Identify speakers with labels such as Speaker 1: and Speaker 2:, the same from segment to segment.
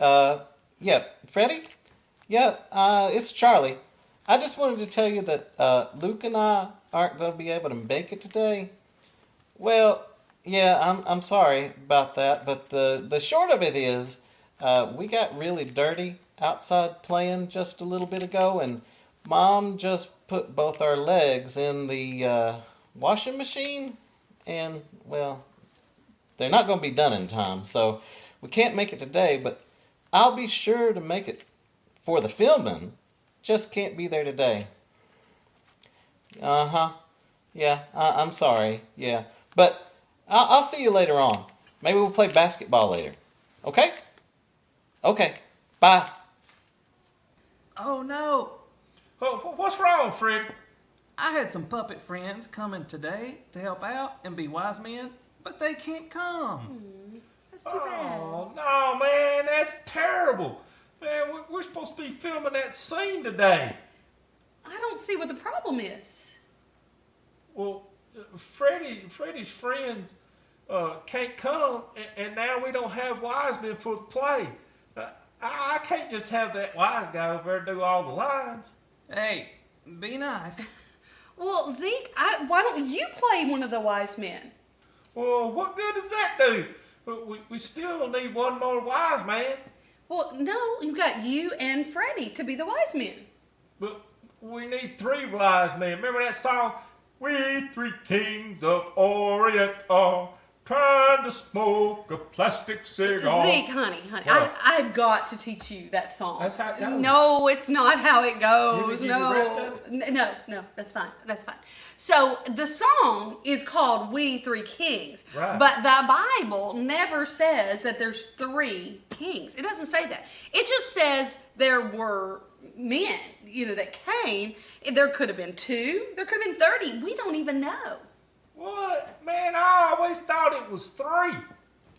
Speaker 1: Yeah, Freddie? Yeah, it's Charlie. I just wanted to tell you that Luke and I aren't going to be able to make it today. Well, yeah, I'm sorry about that, but the short of it is, we got really dirty outside playing just a little bit ago, and Mom just put both our legs in the washing machine, and well, they're not going to be done in time, so we can't make it today. But I'll be sure to make it for the filming. Just can't be there today. Uh huh. Yeah, I'm sorry. Yeah, but I'll see you later on. Maybe we'll play basketball later. Okay? Okay. Bye.
Speaker 2: Oh no!
Speaker 3: Oh, what's wrong, Fred?
Speaker 2: I had some puppet friends coming today to help out and be wise men, but they can't come.
Speaker 4: That's too bad.
Speaker 3: Oh, no, man, that's terrible. Man, we're supposed to be filming that scene today.
Speaker 4: I don't see what the problem is.
Speaker 3: Well, Freddie's friends can't come, and now we don't have wise men for the play. I can't just have that wise guy over there do all the lines.
Speaker 2: Hey, be nice.
Speaker 4: Well, Zeke, why don't you play one of the wise men?
Speaker 3: Well, what good does that do? We still need one more wise man.
Speaker 4: Well, no, you've got you and Freddie to be the wise men.
Speaker 3: But we need three wise men. Remember that song? We three kings of Orient are trying to smoke a plastic cigar.
Speaker 4: Zeke, honey,
Speaker 3: What?
Speaker 4: I've got to teach you that song.
Speaker 3: That's how it goes.
Speaker 4: No, it's not how it goes.
Speaker 3: You
Speaker 4: No,
Speaker 3: the rest of it?
Speaker 4: no, that's fine. That's fine. So the song is called "We Three Kings,"
Speaker 3: Right.
Speaker 4: but the Bible never says that there's three kings. It doesn't say that. It just says there were men, that came. There could have been 2. There could have been 30. We don't even know.
Speaker 3: What? Man, I always thought it was 3.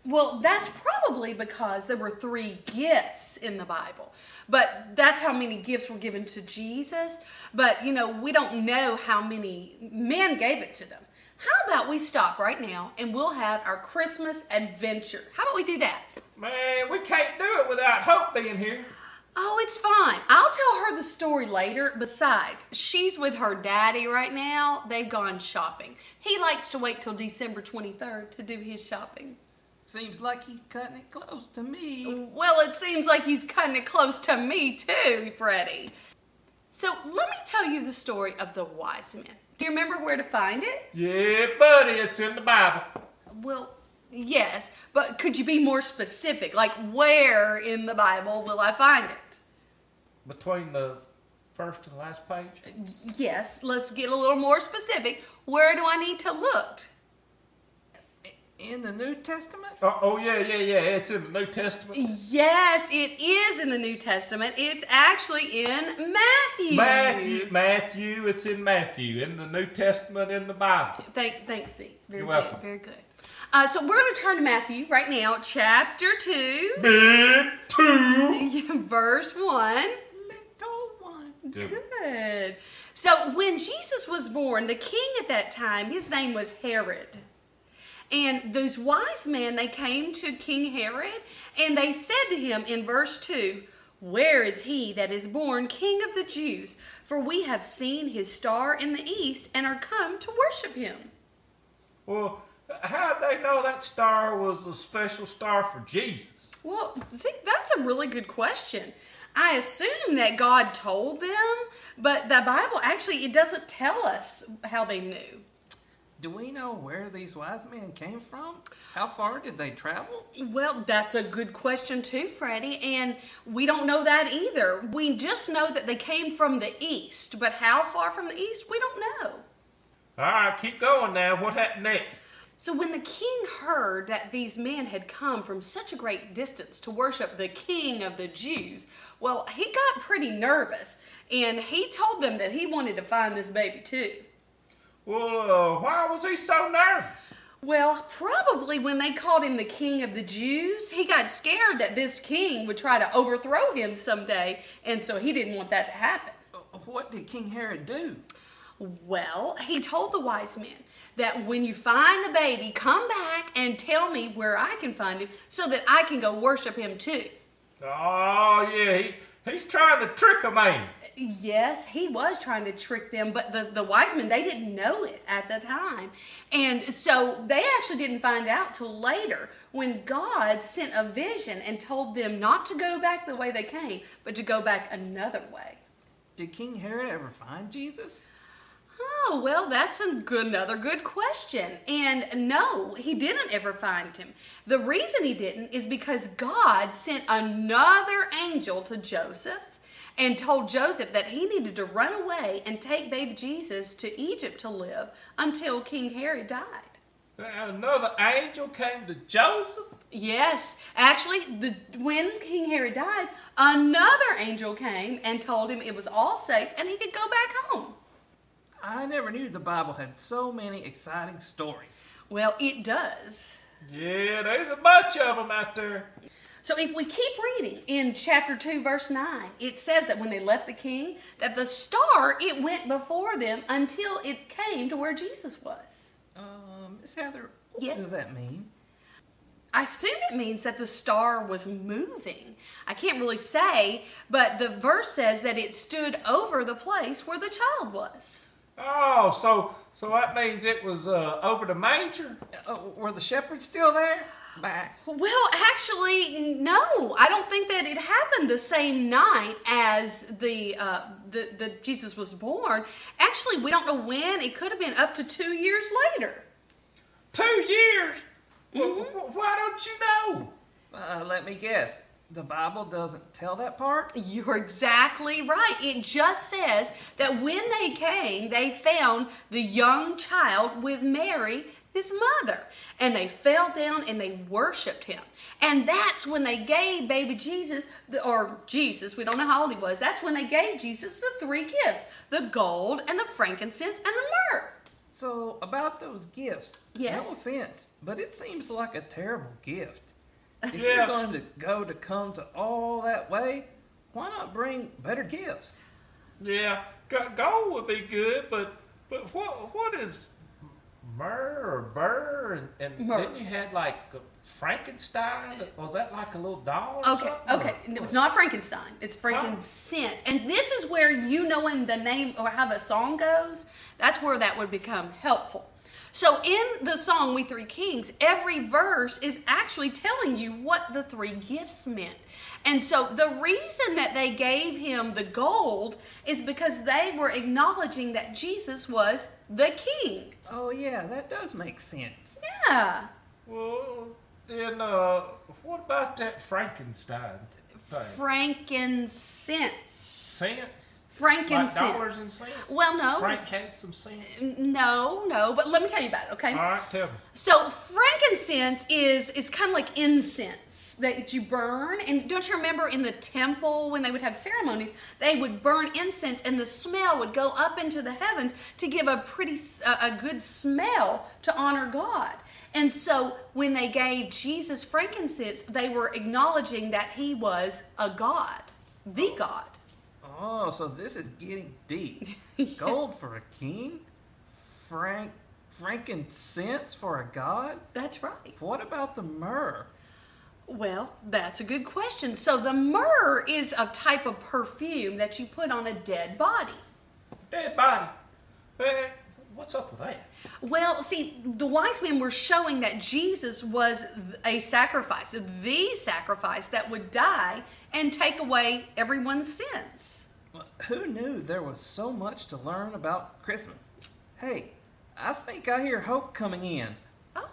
Speaker 4: Well, that's probably because there were 3 gifts in the Bible. But that's how many gifts were given to Jesus. But, we don't know how many men gave it to them. How about we stop right now and we'll have our Christmas adventure? How about we do that?
Speaker 3: Man, we can't do it without Hope being here.
Speaker 4: Oh, it's fine. I'll tell her the story later. Besides, she's with her daddy right now. They've gone shopping. He likes to wait till December 23rd to do his shopping.
Speaker 2: Seems like he's cutting it close to me.
Speaker 4: Well, it seems like he's cutting it close to me too, Freddie. So let me tell you the story of the wise men. Do you remember where to find it?
Speaker 3: Yeah, buddy, it's in the Bible.
Speaker 4: Well, yes, but could you be more specific? Like, where in the Bible will I find it?
Speaker 3: Between the first and last page?
Speaker 4: Yes, let's get a little more specific. Where do I need to look?
Speaker 2: In the New Testament?
Speaker 3: Oh, yeah, it's in the New Testament.
Speaker 4: Yes, it is in the New Testament. It's actually in Matthew.
Speaker 3: Matthew, it's in Matthew, in the New Testament, in the Bible.
Speaker 4: Thanks, Zeke. Very
Speaker 3: You're
Speaker 4: good.
Speaker 3: welcome.
Speaker 4: Very good. So we're going to turn to Matthew right now, chapter 2.
Speaker 3: Big 2.
Speaker 4: Verse 1.
Speaker 2: Little one.
Speaker 4: Good. So when Jesus was born, the king at that time, his name was Herod. And those wise men, they came to King Herod, and they said to him in verse 2, "Where is he that is born King of the Jews? For we have seen his star in the east and are come to worship him."
Speaker 3: Well, how'd they know that star was a special star for Jesus?
Speaker 4: Well, Zeke, that's a really good question. I assume that God told them, but the Bible actually, it doesn't tell us how they knew.
Speaker 2: Do we know where these wise men came from? How far did they travel?
Speaker 4: Well, that's a good question too, Freddie, and we don't know that either. We just know that they came from the east, but how far from the east, we don't know.
Speaker 3: All right, keep going now. What happened next?
Speaker 4: So when the king heard that these men had come from such a great distance to worship the King of the Jews, well, he got pretty nervous, and he told them that he wanted to find this baby too.
Speaker 3: Well, why was he so nervous?
Speaker 4: Well, probably when they called him the King of the Jews, he got scared that this king would try to overthrow him someday, and so he didn't want that to happen.
Speaker 2: What did King Herod do?
Speaker 4: Well, he told the wise men that when you find the baby, come back and tell me where I can find him so that I can go worship him too.
Speaker 3: Oh, yeah, he's trying to trick a man.
Speaker 4: Yes, he was trying to trick them, but the wise men, they didn't know it at the time. And so they actually didn't find out till later when God sent a vision and told them not to go back the way they came, but to go back another way.
Speaker 2: Did King Herod ever find Jesus?
Speaker 4: Oh, well, that's another good question. And no, he didn't ever find him. The reason he didn't is because God sent another angel to Joseph and told Joseph that he needed to run away and take baby Jesus to Egypt to live until King Herod died.
Speaker 3: Another angel came to Joseph?
Speaker 4: Yes, actually, when King Herod died, another angel came and told him it was all safe and he could go back home.
Speaker 2: I never knew the Bible had so many exciting stories.
Speaker 4: Well, it does.
Speaker 3: Yeah, there's a bunch of them out there.
Speaker 4: So if we keep reading in chapter 2, verse 9, it says that when they left the king, that the star, it went before them until it came to where Jesus was.
Speaker 2: Miss Heather, what
Speaker 4: Yes?
Speaker 2: does that mean?
Speaker 4: I assume it means that the star was moving. I can't really say, but the verse says that it stood over the place where the child was.
Speaker 3: Oh, so that means it was over the manger?
Speaker 2: Were the shepherds still there? Back.
Speaker 4: Well, actually, no. I don't think that it happened the same night as the Jesus was born. Actually, we don't know when. It could have been up to 2 years later.
Speaker 3: 2 years? Well, why don't you know?
Speaker 2: Let me guess. The Bible doesn't tell that part?
Speaker 4: You're exactly right. It just says that when they came, they found the young child with Mary, his mother. And they fell down and they worshiped him. And that's when they gave baby Jesus, or Jesus, we don't know how old he was. That's when they gave Jesus the 3 gifts, the gold and the frankincense and the myrrh.
Speaker 2: So, about those gifts.
Speaker 4: Yes.
Speaker 2: No offense, but it seems like a terrible gift. If
Speaker 3: Yeah.
Speaker 2: you're going to come to all that way, why not bring better gifts?
Speaker 3: Yeah, gold would be good, but what is myrrh or burr? And
Speaker 4: Myrrh.
Speaker 3: then you had like Frankenstein. Was that like a little doll? Or
Speaker 4: Okay,
Speaker 3: something?
Speaker 4: okay. It was not Frankenstein. It's frankincense. And this is where you knowing the name or how the song goes, that's where that would become helpful. So in the song We Three Kings, every verse is actually telling you what the 3 gifts meant. And so the reason that they gave him the gold is because they were acknowledging that Jesus was the king.
Speaker 2: Oh yeah, that does make sense.
Speaker 4: Yeah.
Speaker 3: Well, then what about that Frankenstein thing?
Speaker 4: Frankincense.
Speaker 3: Cents?
Speaker 4: Frankincense.
Speaker 3: Like dollars and cents?
Speaker 4: Well, no.
Speaker 3: Frank had some cents.
Speaker 4: No, but let me tell you about it, okay?
Speaker 3: All right, tell me.
Speaker 4: So frankincense is kind of like incense that you burn. And don't you remember in the temple when they would have ceremonies, they would burn incense and the smell would go up into the heavens to give a good smell to honor God. And so when they gave Jesus frankincense, they were acknowledging that he was a god, the God.
Speaker 2: Oh, so this is getting deep. Gold for a king? Frankincense for a god?
Speaker 4: That's right.
Speaker 2: What about the myrrh?
Speaker 4: Well, that's a good question. So the myrrh is a type of perfume that you put on a dead body.
Speaker 3: Dead body. What's up with that?
Speaker 4: Well, see, the wise men were showing that Jesus was a sacrifice, the sacrifice that would die and take away everyone's sins.
Speaker 2: Well, who knew there was so much to learn about Christmas? Hey, I think I hear Hope coming in.
Speaker 4: Oh,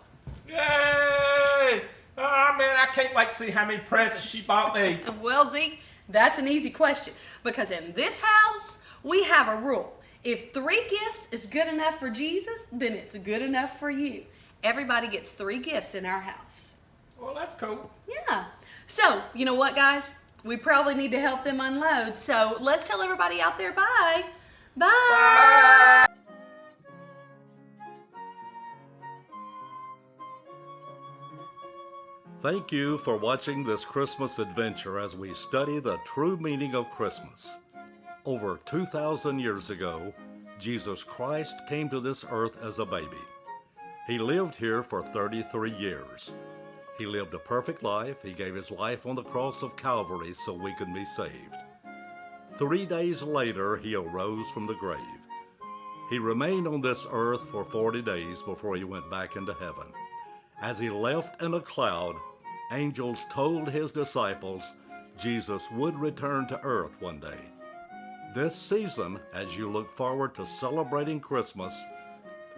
Speaker 3: Yay! Oh, man, I can't wait to see how many presents she bought me.
Speaker 4: well, Zeke, that's an easy question because in this house, we have a rule. If 3 gifts is good enough for Jesus, then it's good enough for you. Everybody gets 3 gifts in our house.
Speaker 3: Well, that's cool.
Speaker 4: Yeah. So, you know what, guys? We probably need to help them unload. So let's tell everybody out there bye. Bye.
Speaker 5: Thank you for watching this Christmas adventure as we study the true meaning of Christmas. Over 2,000 years ago, Jesus Christ came to this earth as a baby. He lived here for 33 years. He lived a perfect life. He gave his life on the cross of Calvary so we could be saved. 3 days later, he arose from the grave. He remained on this earth for 40 days before he went back into heaven. As he left in a cloud, angels told his disciples Jesus would return to earth one day. This season, as you look forward to celebrating Christmas,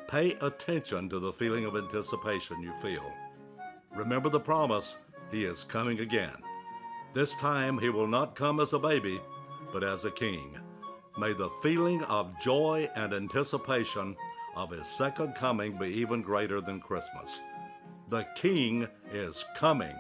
Speaker 5: pay attention to the feeling of anticipation you feel. Remember the promise, he is coming again. This time he will not come as a baby, but as a king. May the feeling of joy and anticipation of his second coming be even greater than Christmas. The King is coming.